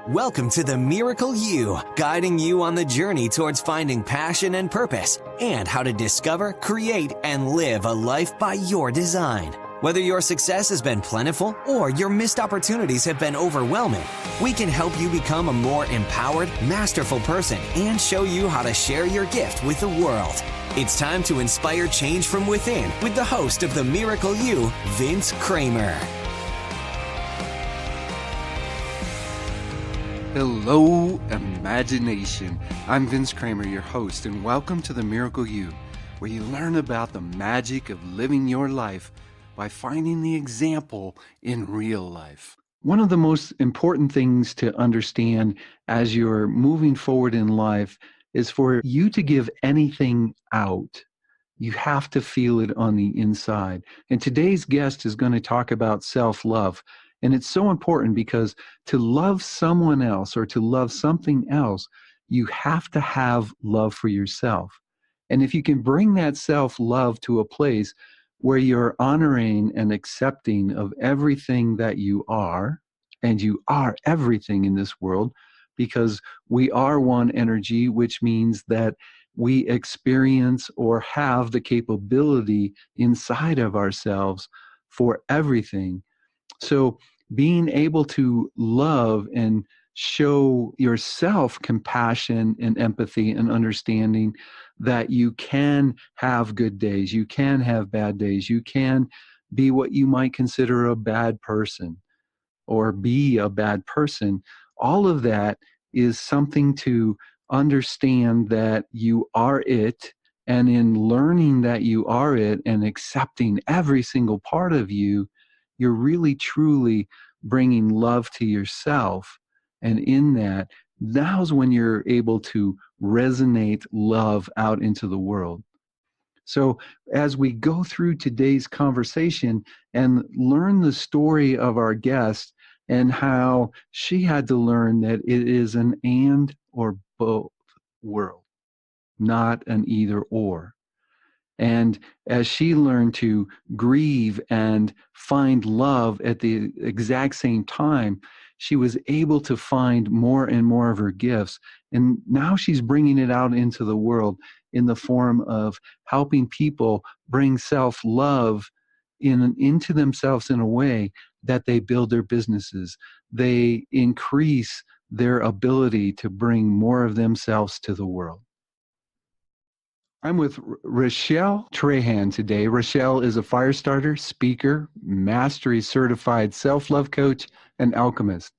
Welcome to The Miracle You, guiding you on the journey towards finding passion and purpose and how to discover, create, and live a life by your design. Whether your success has been plentiful or your missed opportunities have been overwhelming, we can help you become a more empowered, masterful person and show you how to share your gift with the world. It's time to inspire change from within with the host of The Miracle You, Vince Kramer. Hello, imagination. I'm Vince Kramer, your host, and welcome to The Miracle You, where you learn about the magic of living your life by finding the example in real life. One of the most important things to understand as you're moving forward in life is for you to give anything out. You have to feel it on the inside. And today's guest is going to talk about self-love. And it's so important because to love someone else or to love something else, you have to have love for yourself. And if you can bring that self-love to a place where you're honoring and accepting of everything that you are, and you are everything in this world, because we are one energy, which means that we experience or have the capability inside of ourselves for everything. So being able to love and show yourself compassion and empathy and understanding that you can have good days, you can have bad days, you can be what you might consider a bad person or be a bad person. All of that is something to understand that you are it. And in learning that you are it and accepting every single part of you, you're really truly bringing love to yourself. And in that, now's when you're able to resonate love out into the world. So as we go through today's conversation and learn the story of our guest and how she had to learn that it is an and or both world, not an either or. And as she learned to grieve and find love at the exact same time, she was able to find more and more of her gifts. And now she's bringing it out into the world in the form of helping people bring self-love into themselves in a way that they build their businesses. They increase their ability to bring more of themselves to the world. I'm with Rachelle Trahan today. Rachelle is a fire starter, speaker, mastery certified self-love coach, and alchemist.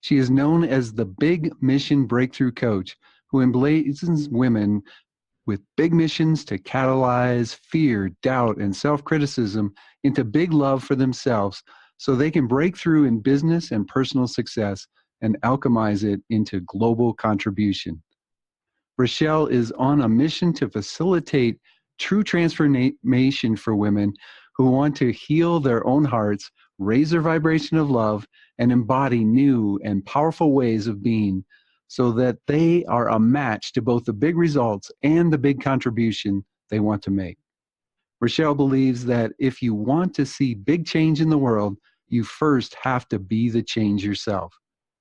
She is known as the Big Mission Breakthrough Coach, who emblazons women with big missions to catalyze fear, doubt, and self-criticism into big love for themselves so they can break through in business and personal success and alchemize it into global contribution. Rachelle is on a mission to facilitate true transformation for women who want to heal their own hearts, raise their vibration of love, and embody new and powerful ways of being so that they are a match to both the big results and the big contribution they want to make. Rachelle believes that if you want to see big change in the world, you first have to be the change yourself.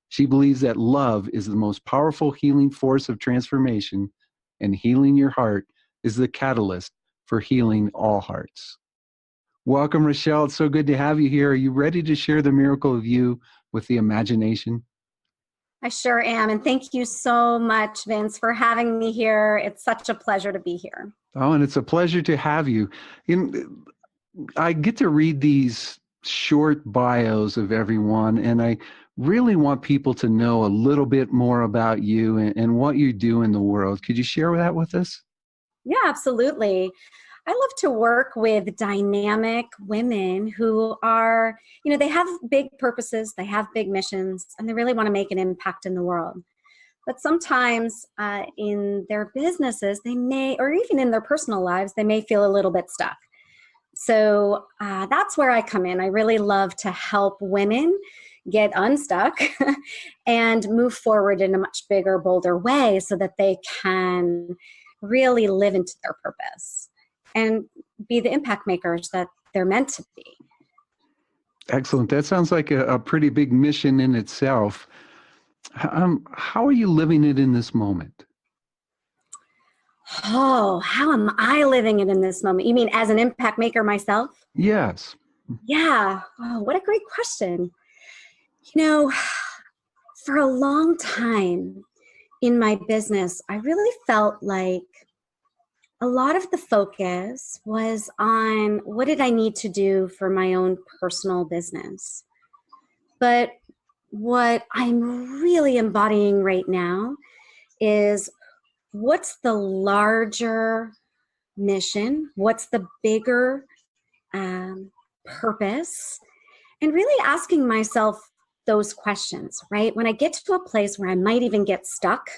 She believes that love is the most powerful healing force of transformation, and healing your heart is the catalyst for healing all hearts. Welcome, Rachelle. It's so good to have you here. Are you ready to share the miracle of you with the imagination? I sure am. And thank you so much, Vince, for having me here. It's such a pleasure to be here. Oh, and it's a pleasure to have you. I get to read these short bios of everyone, and I really want people to know a little bit more about you and what you do in the world. Could you share that with us? Yeah, absolutely. I love to work with dynamic women who are, they have big purposes, they have big missions, and they really want to make an impact in the world. But sometimes in their businesses, they may, or even in their personal lives, they may feel a little bit stuck. So that's where I come in. I really love to help women get unstuck and move forward in a much bigger, bolder way so that they can really live into their purpose and be the impact makers that they're meant to be. Excellent. That sounds like a pretty big mission in itself. How are you living it in this moment? Oh, how am I living it in this moment? You mean as an impact maker myself? Yes. Yeah. Oh, what a great question. You know, for a long time in my business, I really felt like a lot of the focus was on what did I need to do for my own personal business. But what I'm really embodying right now is what's the larger mission? What's the bigger purpose? And really asking myself those questions, right? When I get to a place where I might even get stuck,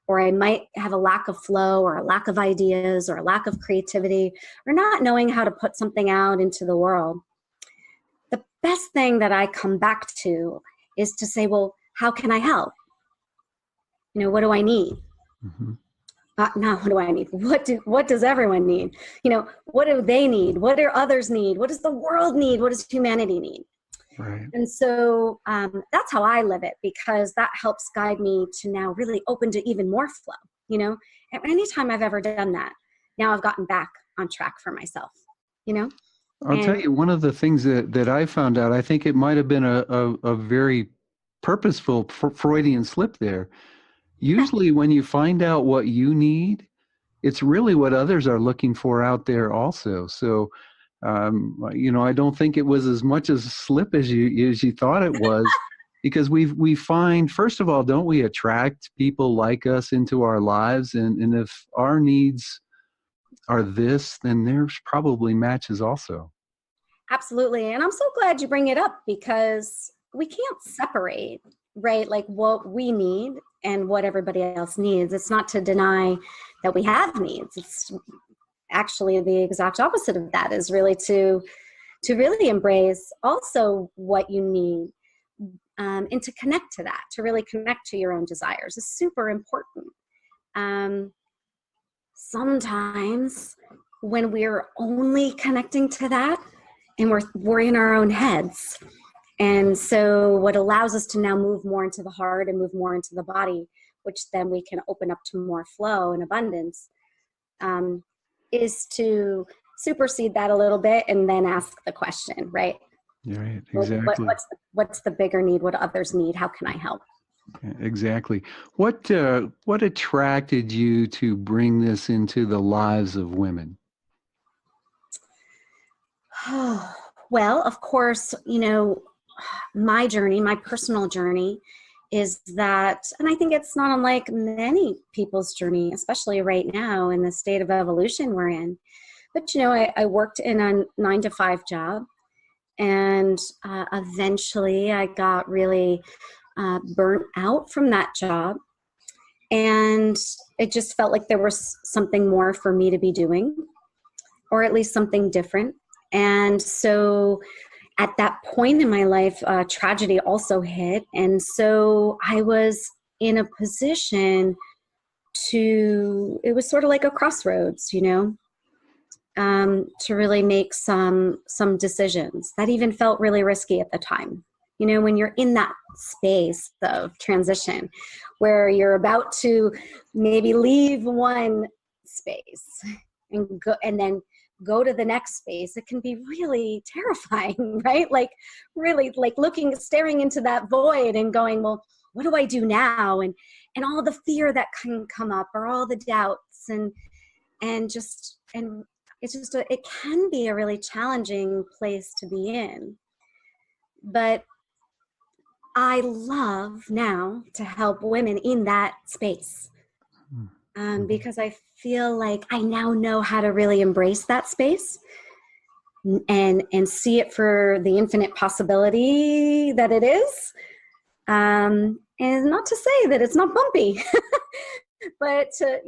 or I might have a lack of flow, or a lack of ideas, or a lack of creativity, or not knowing how to put something out into the world, the best thing that I come back to is to say, well, how can I help? What do I need? Mm-hmm. Not what do I need? What does everyone need? What do they need? What do others need? What does the world need? What does humanity need? Right. And so that's how I live it, because that helps guide me to now really open to even more flow. And anytime I've ever done that, now I've gotten back on track for myself. I'll tell And you, one of the things that I found out, I think it might have been a very purposeful Freudian slip there. Usually when you find out what you need, it's really what others are looking for out there also. So, I don't think it was as much as a slip as you thought it was, because we find, first of all, don't we attract people like us into our lives? And if our needs are this, then there's probably matches also. absolutely. And I'm so glad you bring it up, because we can't separate, right? Like what we need and what everybody else needs. It's not to deny that we have needs. It's actually the exact opposite of that, is really to really embrace also what you need, and to connect to that, to really connect to your own desires is super important. Um, Sometimes when we're only connecting to that, and we're in our own heads. And so what allows us to now move more into the heart and move more into the body, which then we can open up to more flow and abundance, is to supersede that a little bit and then ask the question, right? Right, What, exactly. what's the bigger need? What do others need? How can I help? Exactly. What attracted you to bring this into the lives of women? Well, of course, my journey, my personal journey is that, and I think it's not unlike many people's journey, especially right now in the state of evolution we're in. But, I worked in a 9 to 5 job, and eventually I got really burnt out from that job. And it just felt like there was something more for me to be doing, or at least something different. And so at that point in my life, tragedy also hit. And so I was in a position it was sort of like a crossroads, to really make some decisions that even felt really risky at the time. When you're in that space of transition where you're about to maybe leave one space and then go to the next space, it can be really terrifying, right? Like really like staring into that void and going, well, what do I do now? And all the fear that can come up, or all the doubts, and it's just it can be a really challenging place to be in. But I love now to help women in that space, because I feel like I now know how to really embrace that space and see it for the infinite possibility that it is. And not to say that it's not bumpy, but to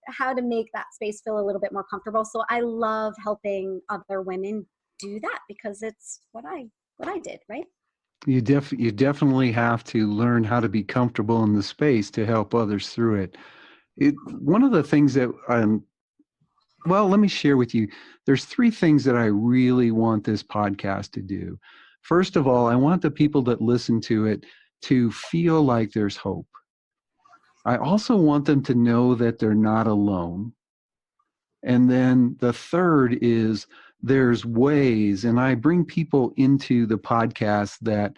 how to make that space feel a little bit more comfortable. So I love helping other women do that, because it's what I did, right? You definitely have to learn how to be comfortable in the space to help others through it. One of the things that well, let me share with you. There's 3 things that I really want this podcast to do. First of all, I want the people that listen to it to feel like there's hope. I also want them to know that they're not alone. And then the third is there's ways, and I bring people into the podcast that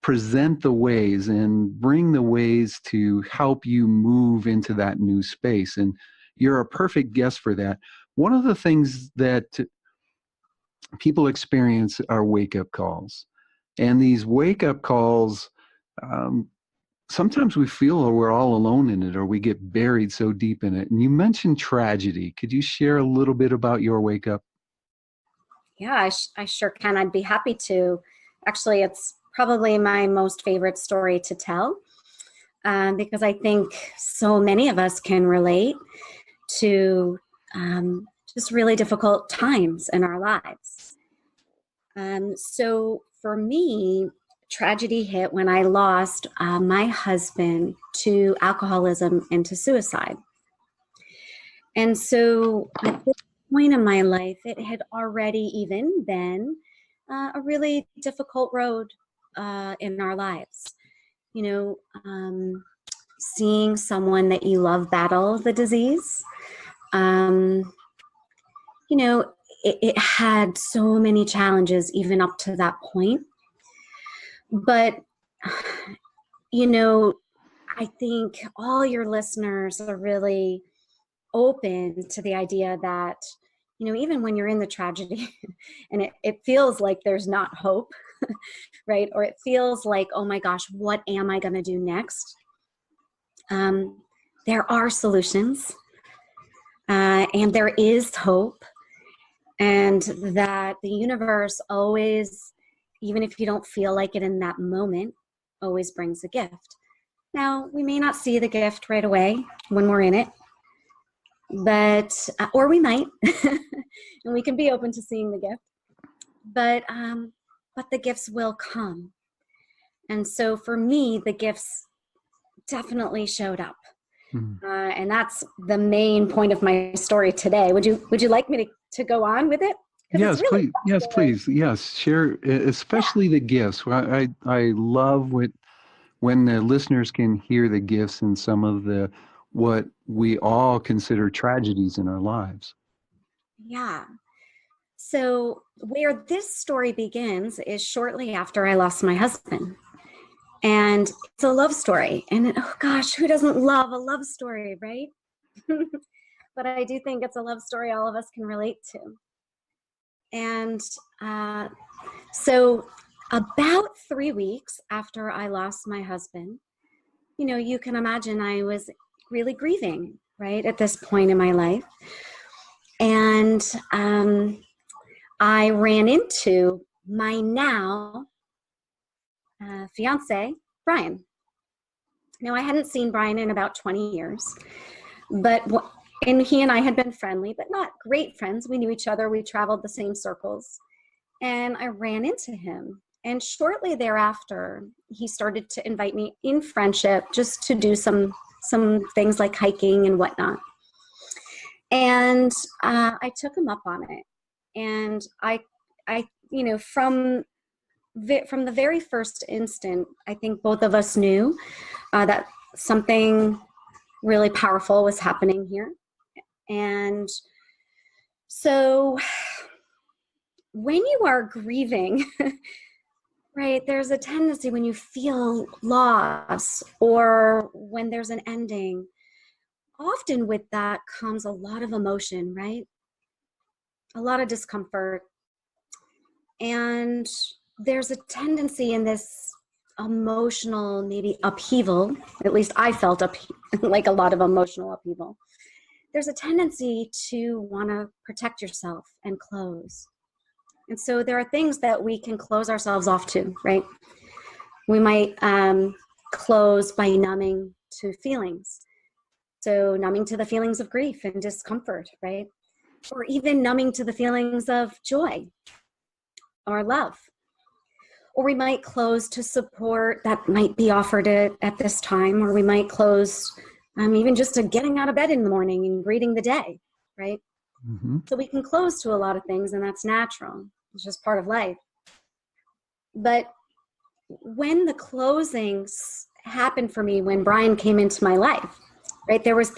present the ways and bring the ways to help you move into that new space. And you're a perfect guest for that. One of the things that people experience are wake-up calls. And these wake-up calls, sometimes we feel we're all alone in it, or we get buried so deep in it. And you mentioned tragedy. Could you share a little bit about your wake-up? Yeah, I sure can. I'd be happy to. Actually, it's probably my most favorite story to tell, because I think so many of us can relate to just really difficult times in our lives. So for me, tragedy hit when I lost my husband to alcoholism and to suicide. And so at this point in my life, it had already even been a really difficult road in our lives. You know, seeing someone that you love battle the disease, you know, it had so many challenges even up to that point. But, you know, I think all your listeners are really open to the idea that, you know, even when you're in the tragedy and it feels like there's not hope, right? Or it feels like, oh my gosh, what am I going to do next? There are solutions, and there is hope, and that the universe always, even if you don't feel like it in that moment, always brings a gift. Now, we may not see the gift right away when we're in it, but or we might, and we can be open to seeing the gift, but the gifts will come. And so for me, the gifts definitely showed up. And that's the main point of my story today. Would you like me to go on with it? Yes, really please. Yes, please. Yes, share, especially the gifts. I love when the listeners can hear the gifts in some of the what we all consider tragedies in our lives. Yeah. So where this story begins is shortly after I lost my husband. And it's a love story. And oh gosh, who doesn't love a love story, right? But I do think it's a love story all of us can relate to. And so about 3 weeks after I lost my husband, you know, you can imagine I was really grieving, right, at this point in my life. And I ran into my now fiance, Brian. Now, I hadn't seen Brian in about 20 years, and he and I had been friendly, but not great friends. We knew each other. We traveled the same circles, and I ran into him. And shortly thereafter, he started to invite me in friendship just to do some things like hiking and whatnot. And I took him up on it. And I, you know, from the very first instant, I think both of us knew that something really powerful was happening here. And so when you are grieving, right, there's a tendency when you feel loss or when there's an ending, often with that comes a lot of emotion, right? A lot of discomfort. And there's a tendency in this emotional, maybe upheaval, at least I felt like a lot of emotional upheaval. There's a tendency to want to protect yourself and close. And so there are things that we can close ourselves off to, right? We might close by numbing to feelings. So numbing to the feelings of grief and discomfort, right? Or even numbing to the feelings of joy or love. Or we might close to support that might be offered at this time, or we might close even just to getting out of bed in the morning and greeting the day, right? Mm-hmm. So we can close to a lot of things, and that's natural. It's just part of life. But when the closings happened for me, when Brian came into my life, right, there was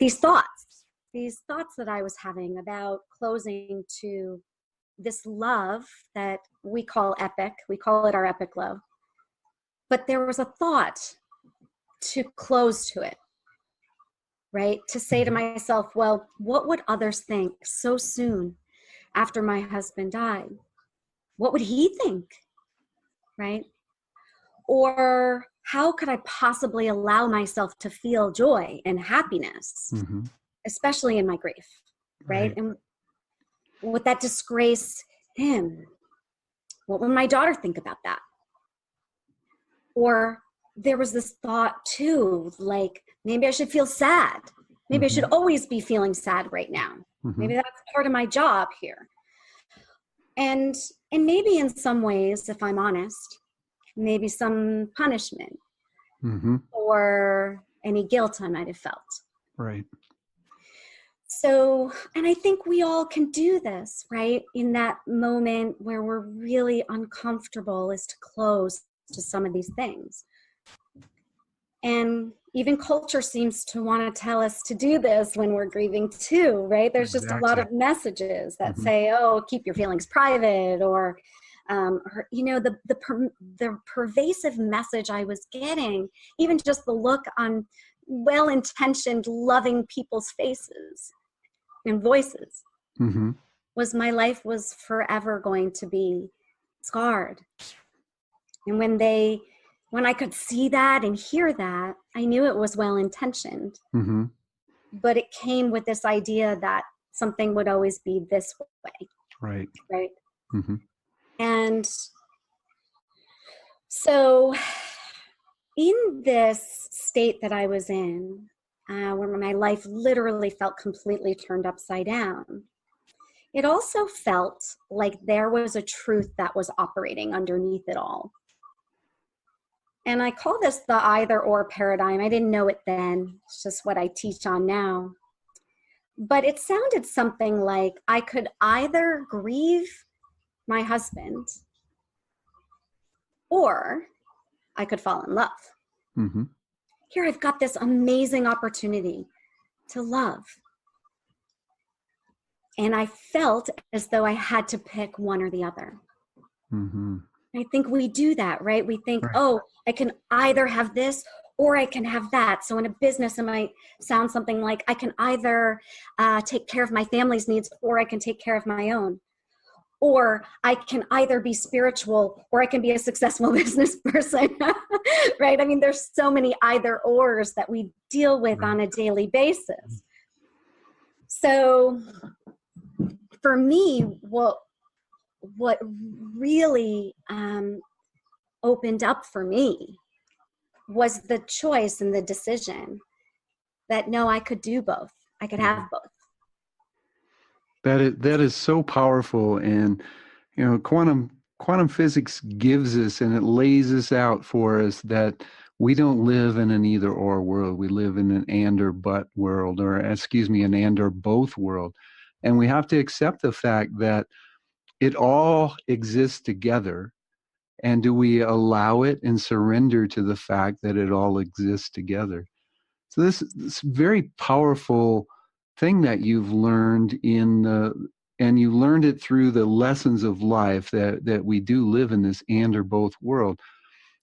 these thoughts that I was having about closing to this love that we call epic. We call it our epic love. But there was a thought to close to it, right? To say to myself, well, what would others think so soon after my husband died? What would he think, right? Or how could I possibly allow myself to feel joy and happiness, especially in my grief, right? And would that disgrace him? What would my daughter think about that? Or there was this thought too, like maybe I should feel sad. Maybe I should always be feeling sad right now. Maybe that's part of my job here. And maybe in some ways, if I'm honest, maybe some punishment or any guilt I might have felt. Right. So, and I think we all can do this, right? In that moment where we're really uncomfortable, is to close to some of these things. And even culture seems to want to tell us to do this when we're grieving too, right? There's just a lot of messages that say, oh, keep your feelings private, or the pervasive message I was getting, even just the look on well-intentioned, loving people's faces and voices, was my life was forever going to be scarred. And when I could see that and hear that, I knew it was well-intentioned. But it came with this idea that something would always be this way. Right. And so in this state that I was in, where my life literally felt completely turned upside down, it also felt like there was a truth that was operating underneath it all. And I call this the either or paradigm. I didn't know it then. It's just what I teach on now. But it sounded something like I could either grieve my husband or I could fall in love. Here I've got this amazing opportunity to love. And I felt as though I had to pick one or the other. I think we do that, right? We think, oh, I can either have this or I can have that. So in a business, it might sound something like I can either take care of my family's needs or I can take care of my own. Or I can either be spiritual or I can be a successful business person, right? I mean, there's so many either ors that we deal with on a daily basis. So for me, what really opened up for me was the choice and the decision that no, I could do both. I could have both. That is so powerful. And quantum physics gives us, and it lays this out for us, that we don't live in an either or world. We live in an and or but world, or an and or both world. And we have to accept the fact that it all exists together. And do we allow it and surrender to the fact that it all exists together? So this very powerful thing that you've learned and you learned it through the lessons of life, that we do live in this and or both world.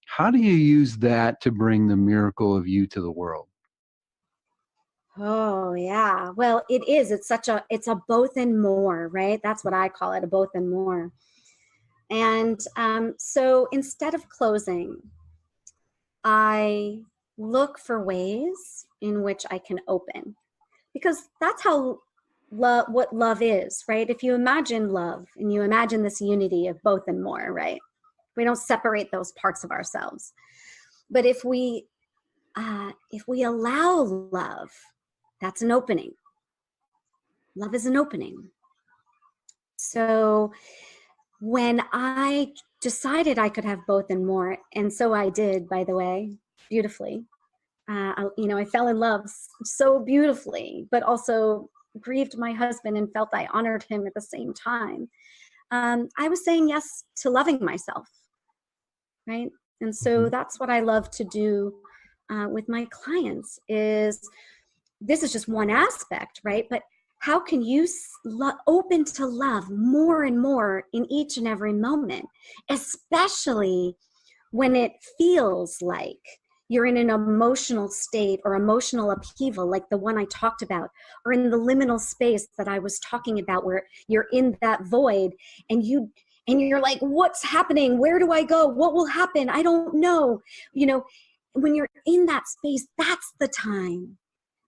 How do you use that to bring the miracle of you to the world? Oh, yeah. Well, it is. It's a both and more, right? That's what I call it, a both and more. And so instead of closing, I look for ways in which I can open, because that's how what love is, right? If you imagine love and you imagine this unity of both and more, right? We don't separate those parts of ourselves. But if we allow love, that's an opening. Love is an opening. So when I decided I could have both and more, and so I did, by the way, beautifully. I fell in love so beautifully, but also grieved my husband and felt I honored him at the same time. I was saying yes to loving myself, right? And so that's what I love to do with my clients is this is just one aspect, right? But how can you open to love more and more in each and every moment, especially when it feels like you're in an emotional state or emotional upheaval, like the one I talked about, or in the liminal space that I was talking about, where you're in that void and you're like, what's happening? Where do I go? What will happen? I don't know. When you're in that space, that's the time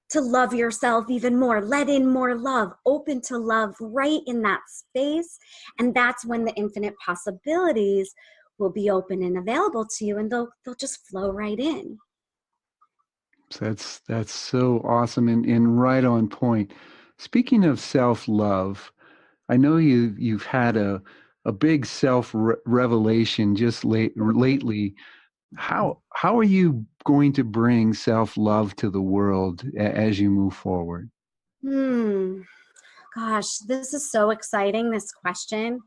to love yourself even more, let in more love, open to love right in that space. And that's when the infinite possibilities will be open and available to you, and they'll just flow right in. That's so awesome and right on point. Speaking of self-love, I know you've had a big revelation just lately. How are you going to bring self-love to the world as you move forward? Gosh, this is so exciting, this question.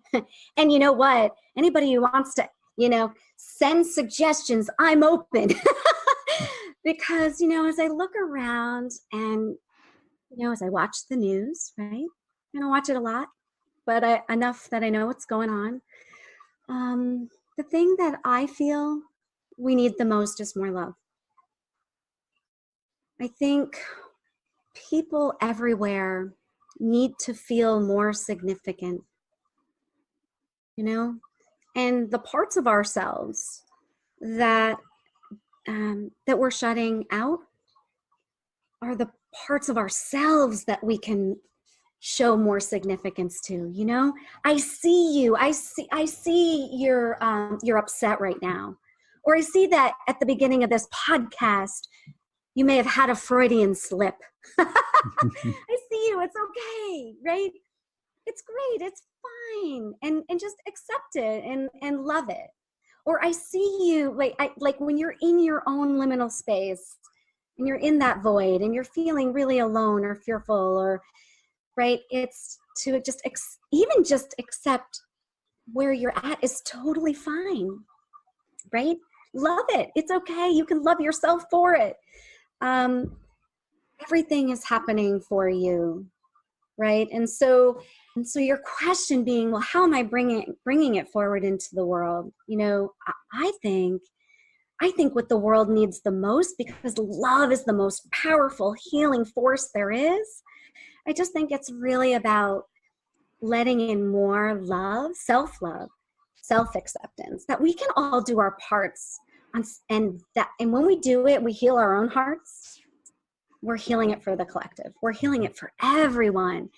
And you know what? Anybody who wants to, send suggestions, I'm open. Because, as I look around and, as I watch the news, right? I don't watch it a lot, but enough that I know what's going on. The thing that I feel we need the most is more love. I think people everywhere need to feel more significant, and the parts of ourselves that that we're shutting out are the parts of ourselves that we can show more significance to. I see you. I see you're upset right now, or I see that at the beginning of this podcast you may have had a Freudian slip. I see you. It's okay, right? It's great. It's fine, and just accept it and love it. Or I see you, like when you're in your own liminal space and you're in that void and you're feeling really alone or fearful, or right, it's to just even just accept where you're at is totally fine, right? Love it. It's okay. You can love yourself for it. Everything is happening for you, right? And so your question being, well, how am I bringing it forward into the world? I think what the world needs the most, because love is the most powerful healing force there is. I just think it's really about letting in more love, self-love, self-acceptance, that we can all do our parts, and when we do it, we heal our own hearts. We're healing it for the collective. We're healing it for everyone.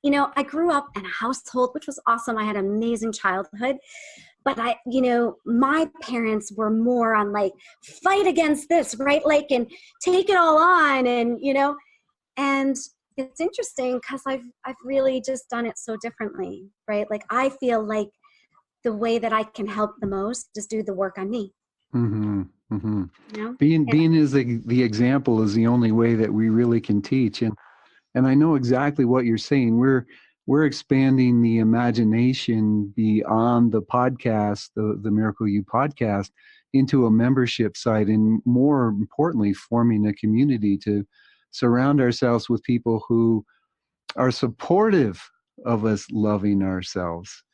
I grew up in a household, which was awesome. I had an amazing childhood, but my parents were more on like, fight against this, right? Like, and take it all on. And, and it's interesting because I've really just done it so differently, right? Like, I feel like the way that I can help the most is do the work on me. Mm-hmm. Mm-hmm. Being as the example is the only way that we really can teach. And I know exactly what you're saying. We're expanding the imagination beyond the podcast, the Miracle You podcast, into a membership site, and more importantly, forming a community to surround ourselves with people who are supportive of us loving ourselves.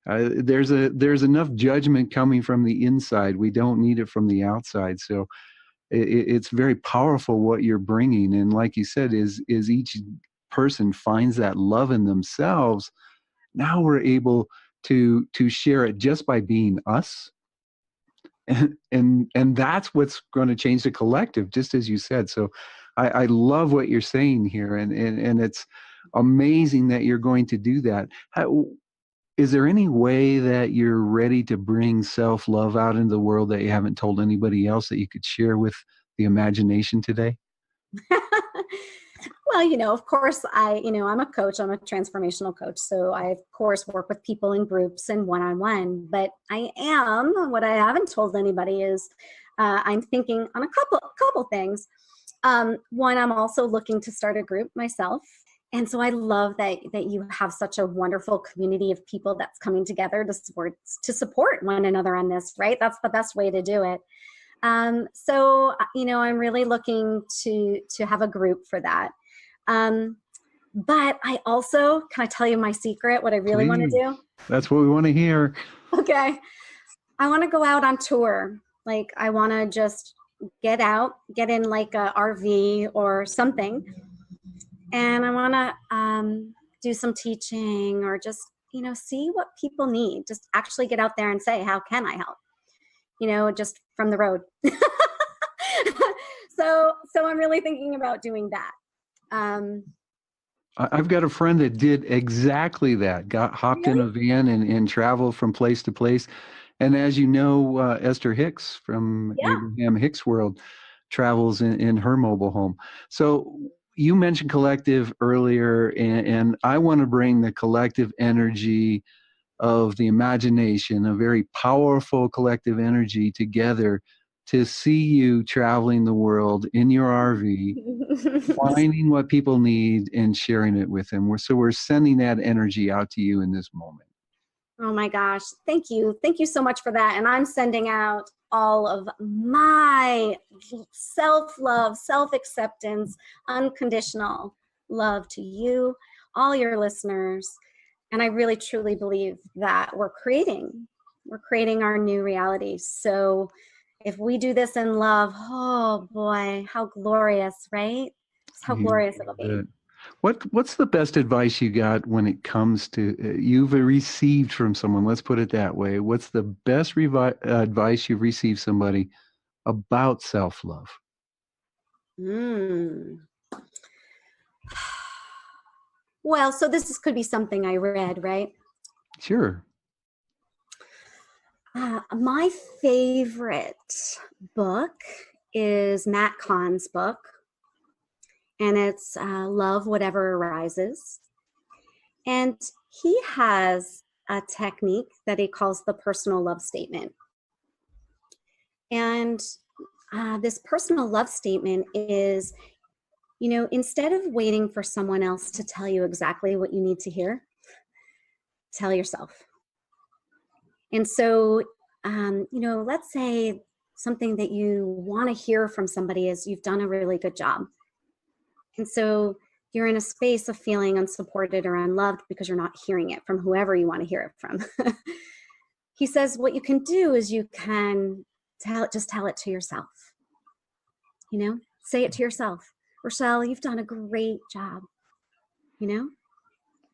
There's enough judgment coming from the inside. We don't need it from the outside. So it's very powerful what you're bringing. And like you said, is each person finds that love in themselves. Now we're able to share it just by being us. And that's what's going to change the collective, just as you said. So I love what you're saying here. And it's amazing that you're going to do that. Is there any way that you're ready to bring self-love out into the world that you haven't told anybody else that you could share with the imagination today? Well, of course, I'm a coach. I'm a transformational coach. So I, of course, work with people in groups and one-on-one. But what I haven't told anybody is I'm thinking on a couple things. One, I'm also looking to start a group myself. And so I love that you have such a wonderful community of people that's coming together to support one another on this, right? That's the best way to do it. So I'm really looking to have a group for that. But can I tell you my secret, what I really want to Please. do? That's what we want to hear. Okay. I want to go out on tour. Like, I want to just get out, get in like a RV or something. And I want to do some teaching or just, see what people need. Just actually get out there and say, how can I help? Just from the road. So I'm really thinking about doing that. I've got a friend that did exactly that, hopped in Really? a van and traveled from place to place. And as you know, Esther Hicks from Yeah. Abraham Hicks World travels in her mobile home. So you mentioned collective earlier, and I want to bring the collective energy of the imagination, a very powerful collective energy together to see you traveling the world in your RV, finding what people need and sharing it with them. We're sending that energy out to you in this moment. Oh my gosh. Thank you. Thank you so much for that. And I'm sending out all of my self-love, self-acceptance, unconditional love to you, all your listeners. And I really truly believe that we're creating our new reality. So if we do this in love, oh boy, how glorious, right? Just how glorious it'll be. What's the best advice you got when it comes to you've received from someone? Let's put it that way. What's the best advice you've received somebody about self-love? Mm. Well, so could be something I read, right? Sure. My favorite book is Matt Kahn's book, and it's Love Whatever Arises. And he has a technique that he calls the personal love statement. And this personal love statement is, instead of waiting for someone else to tell you exactly what you need to hear, tell yourself. And so, let's say something that you want to hear from somebody is you've done a really good job. And so you're in a space of feeling unsupported or unloved because you're not hearing it from whoever you want to hear it from. He says what you can do is you can tell it to yourself. Say it to yourself. Rachelle, you've done a great job.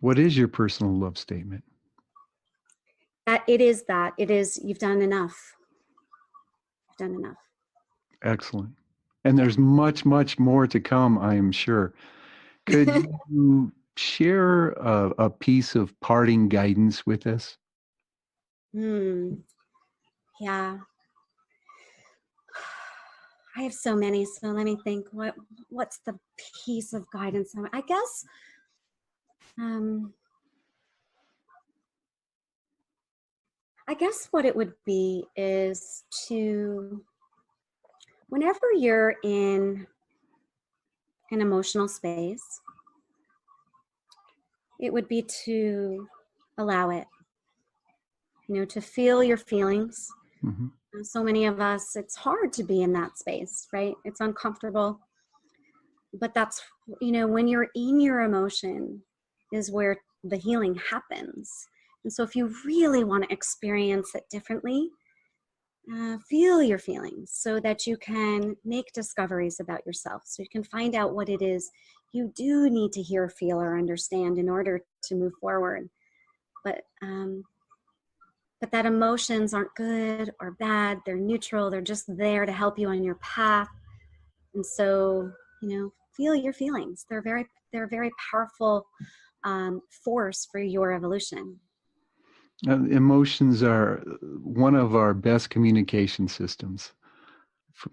What is your personal love statement? It is you've done enough. You've done enough. Excellent. And there's much, much more to come, I am sure. Could you share a piece of parting guidance with us? Yeah. I have so many, so let me think. What's the piece of guidance? I guess what it would be is to, whenever you're in an emotional space, it would be to allow it, to feel your feelings. Mm-hmm. So many of us, it's hard to be in that space, right? It's uncomfortable. But that's, when you're in your emotion is where the healing happens. And so if you really want to experience it differently, feel your feelings so that you can make discoveries about yourself. So you can find out what it is you do need to hear, feel, or understand in order to move forward. But that emotions aren't good or bad. They're neutral. They're just there to help you on your path. And so, feel your feelings. They're a very powerful force for your evolution. Emotions are one of our best communication systems.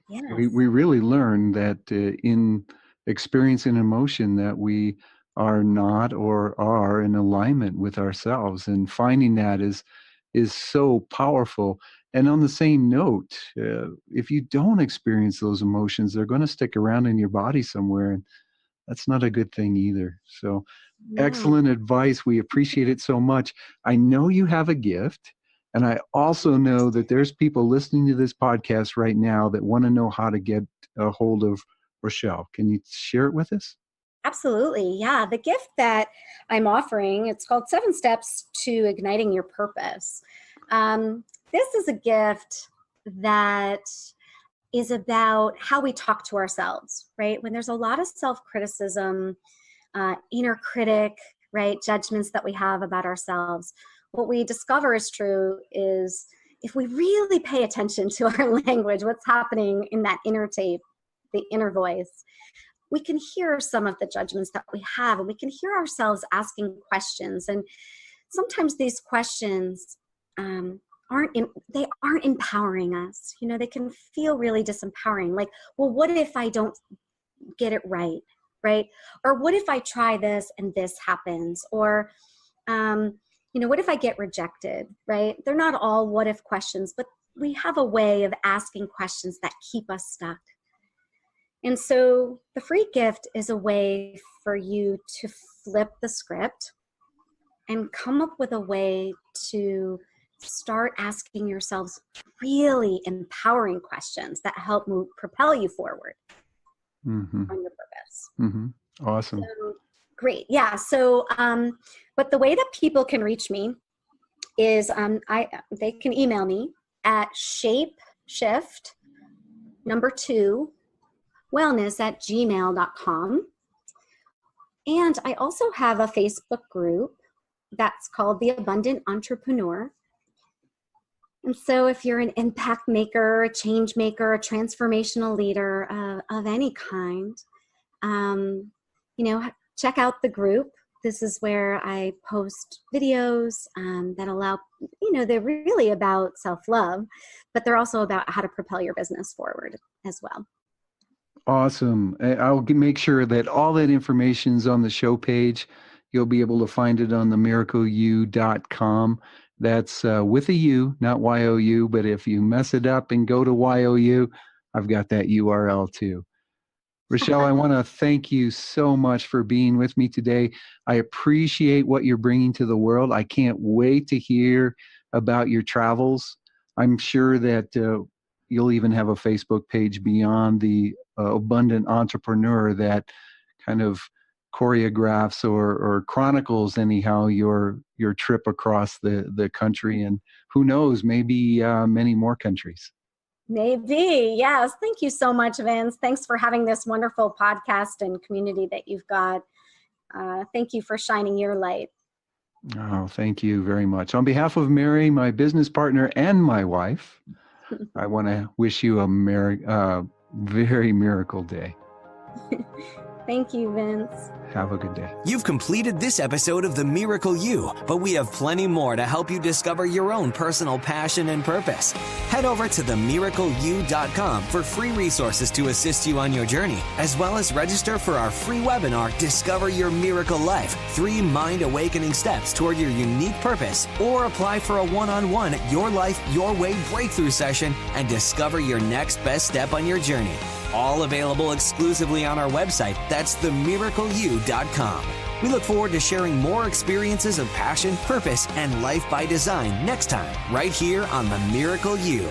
Yes. We really learn that in experiencing emotion that we are not or are in alignment with ourselves, and finding that is so powerful. And on the same note, if you don't experience those emotions, they're going to stick around in your body somewhere. And That's not a good thing either. So No. excellent advice. We appreciate it so much. I know you have a gift. And I also know that there's people listening to this podcast right now that want to know how to get a hold of Rachelle. Can you share it with us? Absolutely. Yeah. The gift that I'm offering, it's called 7 Steps to Igniting Your Purpose. This is a gift that is about how we talk to ourselves, right? When there's a lot of self-criticism, inner critic, right? Judgments that we have about ourselves. What we discover is true is if we really pay attention to our language, what's happening in that inner tape, the inner voice, we can hear some of the judgments that we have, and we can hear ourselves asking questions. And sometimes these questions aren't empowering us. You know, they can feel really disempowering. Like, well, what if I don't get it right? Or what if I try this and this happens? Or, what if I get rejected, right? They're not all what if questions, but we have a way of asking questions that keep us stuck. And so the free gift is a way for you to flip the script and come up with a way to start asking yourselves really empowering questions that help propel you forward on your purpose. Mm-hmm. Awesome. So, great. Yeah. So, but the way that people can reach me is they can email me at shapeshift2wellness@gmail.com. And I also have a Facebook group that's called The Abundant Entrepreneur. And so if you're an impact maker, a change maker, a transformational leader of any kind, check out the group. This is where I post videos that allow, they're really about self-love, but they're also about how to propel your business forward as well. Awesome. I'll make sure that all that information is on the show page. You'll be able to find it on themiracleu.com. That's with a U, not Y-O-U, but if you mess it up and go to Y-O-U, I've got that URL too. Rachelle, I want to thank you so much for being with me today. I appreciate what you're bringing to the world. I can't wait to hear about your travels. I'm sure that you'll even have a Facebook page beyond the Abundant Entrepreneur that kind of choreographs or chronicles anyhow your trip across the country, and who knows, maybe many more countries. Maybe. Yes. Thank you so much, Vince. Thanks for having this wonderful podcast and community that you've got. Thank you for shining your light. Oh, thank you very much. On behalf of Mary, my business partner, and my wife, I want to wish you a very miracle day. Thank you, Vince. Have a good day. You've completed this episode of The Miracle You, but we have plenty more to help you discover your own personal passion and purpose. Head over to themiracleu.com for free resources to assist you on your journey, as well as register for our free webinar, Discover Your Miracle Life, 3 mind-awakening steps toward your unique purpose, or apply for a one-on-one Your Life, Your Way breakthrough session and discover your next best step on your journey. All available exclusively on our website. That's themiracleu.com. We look forward to sharing more experiences of passion, purpose, and life by design next time, right here on The Miracle You.